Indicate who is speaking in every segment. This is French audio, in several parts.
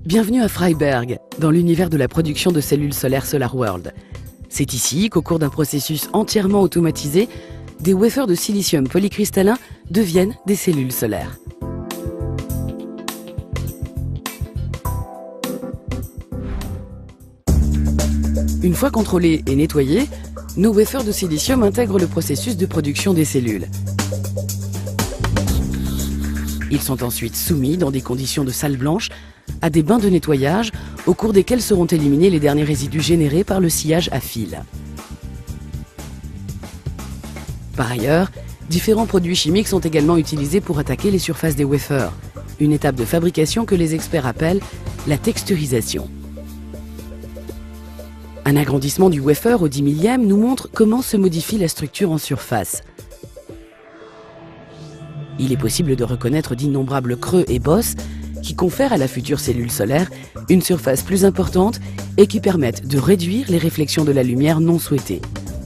Speaker 1: Bienvenue à Freiberg, dans l'univers de la production de cellules solaires SolarWorld. C'est ici qu'au cours d'un processus entièrement automatisé, des wafers de silicium polycristallin deviennent des cellules solaires. Une fois contrôlés et nettoyés, nos wafers de silicium intègrent le processus de production des cellules. Ils sont ensuite soumis dans des conditions de salle blanche à des bains de nettoyage au cours desquels seront éliminés les derniers résidus générés par le sciage à fil. Par ailleurs, différents produits chimiques sont également utilisés pour attaquer les surfaces des wafers, une étape de fabrication que les experts appellent la texturisation. Un agrandissement du wafer au 10 millième nous montre comment se modifie la structure en surface. Il est possible de reconnaître d'innombrables creux et bosses qui confèrent à la future cellule solaire une surface plus importante et qui permettent de réduire les réflexions de la lumière non souhaitée.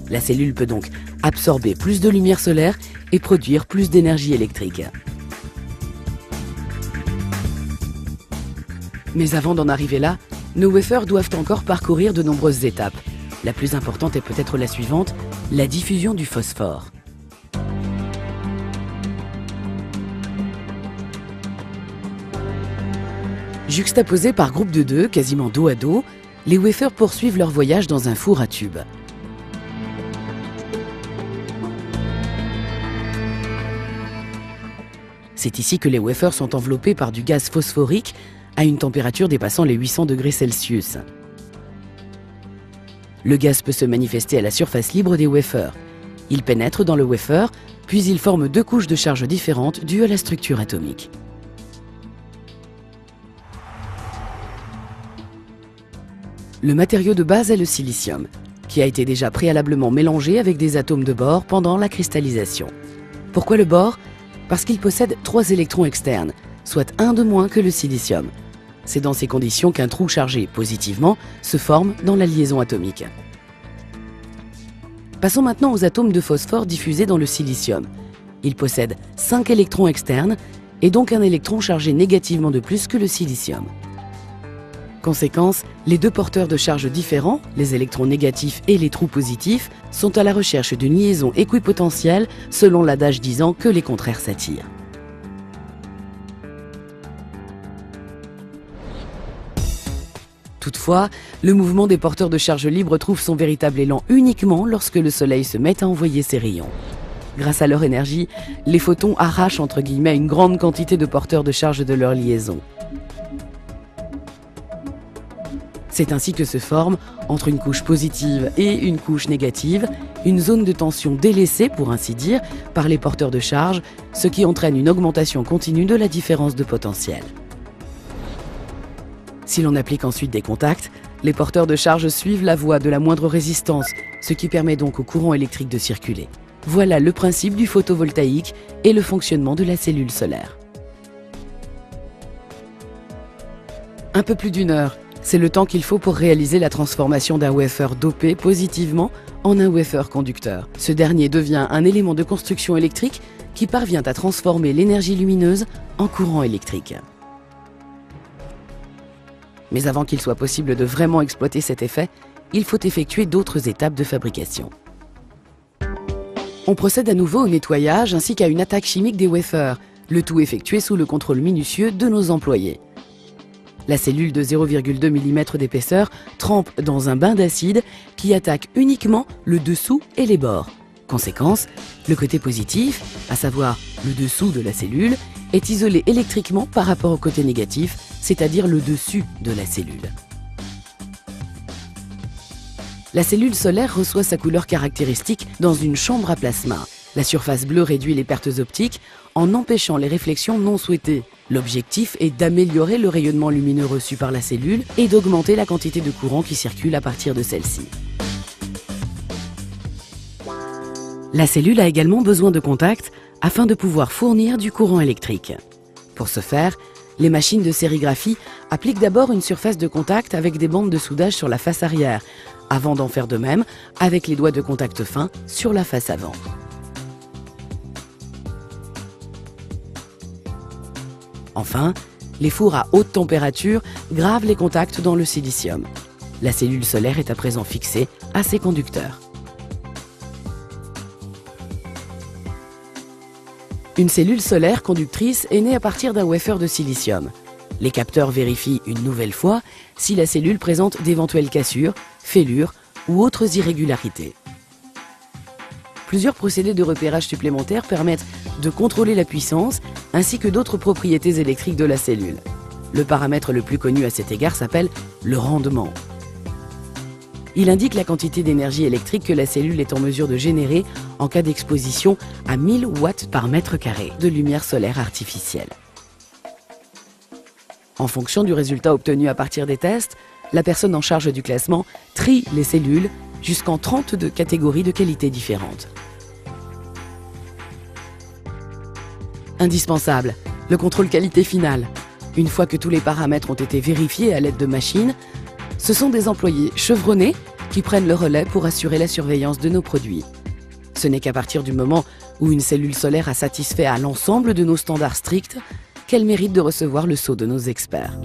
Speaker 1: La cellule peut donc absorber plus de lumière solaire et produire plus d'énergie électrique. Mais avant d'en arriver là, nos wafers doivent encore parcourir de nombreuses étapes. La plus importante est peut-être la suivante, la diffusion du phosphore. Juxtaposés par groupe de deux, quasiment dos à dos, les wafers poursuivent leur voyage dans un four à tubes. C'est ici que les wafers sont enveloppés par du gaz phosphorique à une température dépassant les 800 degrés Celsius. Le gaz peut se manifester à la surface libre des wafers. Il pénètre dans le wafer, puis il forme deux couches de charge différentes dues à la structure atomique. Le matériau de base est le silicium, qui a été déjà préalablement mélangé avec des atomes de bore pendant la cristallisation. Pourquoi le bore? Parce qu'il possède 3 électrons externes, soit un de moins que le silicium. C'est dans ces conditions qu'un trou chargé positivement se forme dans la liaison atomique. Passons maintenant aux atomes de phosphore diffusés dans le silicium. Ils possèdent 5 électrons externes et donc un électron chargé négativement de plus que le silicium. Conséquence, les deux porteurs de charges différents, les électrons négatifs et les trous positifs, sont à la recherche d'une liaison équipotentielle selon l'adage disant que les contraires s'attirent. Toutefois, le mouvement des porteurs de charge libre trouve son véritable élan uniquement lorsque le Soleil se met à envoyer ses rayons. Grâce à leur énergie, les photons arrachent entre guillemets une grande quantité de porteurs de charge de leur liaison. C'est ainsi que se forme, entre une couche positive et une couche négative, une zone de tension délaissée, pour ainsi dire, par les porteurs de charge, ce qui entraîne une augmentation continue de la différence de potentiel. Si l'on applique ensuite des contacts, les porteurs de charge suivent la voie de la moindre résistance, ce qui permet donc au courant électrique de circuler. Voilà le principe du photovoltaïque et le fonctionnement de la cellule solaire. Un peu plus d'1 heure. C'est le temps qu'il faut pour réaliser la transformation d'un wafer dopé positivement en un wafer conducteur. Ce dernier devient un élément de construction électrique qui parvient à transformer l'énergie lumineuse en courant électrique. Mais avant qu'il soit possible de vraiment exploiter cet effet, il faut effectuer d'autres étapes de fabrication. On procède à nouveau au nettoyage ainsi qu'à une attaque chimique des wafers, le tout effectué sous le contrôle minutieux de nos employés. La cellule de 0,2 mm d'épaisseur trempe dans un bain d'acide qui attaque uniquement le dessous et les bords. Conséquence, le côté positif, à savoir le dessous de la cellule, est isolé électriquement par rapport au côté négatif, c'est-à-dire le dessus de la cellule. La cellule solaire reçoit sa couleur caractéristique dans une chambre à plasma. La surface bleue réduit les pertes optiques en empêchant les réflexions non souhaitées. L'objectif est d'améliorer le rayonnement lumineux reçu par la cellule et d'augmenter la quantité de courant qui circule à partir de celle-ci. La cellule a également besoin de contacts afin de pouvoir fournir du courant électrique. Pour ce faire, les machines de sérigraphie appliquent d'abord une surface de contact avec des bandes de soudage sur la face arrière, avant d'en faire de même avec les doigts de contact fins sur la face avant. Enfin, Les fours à haute température gravent les contacts dans le silicium. La cellule solaire est à présent fixée à ces conducteurs. Une cellule solaire conductrice est née à partir d'un wafer de silicium. Les capteurs vérifient une nouvelle fois si la cellule présente d'éventuelles cassures, fêlures ou autres irrégularités. Plusieurs procédés de repérage supplémentaires permettent de contrôler la puissance ainsi que d'autres propriétés électriques de la cellule. Le paramètre le plus connu à cet égard s'appelle le rendement. Il indique la quantité d'énergie électrique que la cellule est en mesure de générer en cas d'exposition à 1000 watts par mètre carré de lumière solaire artificielle. En fonction du résultat obtenu à partir des tests, la personne en charge du classement trie les cellules jusqu'en 32 catégories de qualité différentes. Indispensable, le contrôle qualité final. Une fois que tous les paramètres ont été vérifiés à l'aide de machines, ce sont des employés chevronnés qui prennent le relais pour assurer la surveillance de nos produits. Ce n'est qu'à partir du moment où une cellule solaire a satisfait à l'ensemble de nos standards stricts qu'elle mérite de recevoir le sceau de nos experts.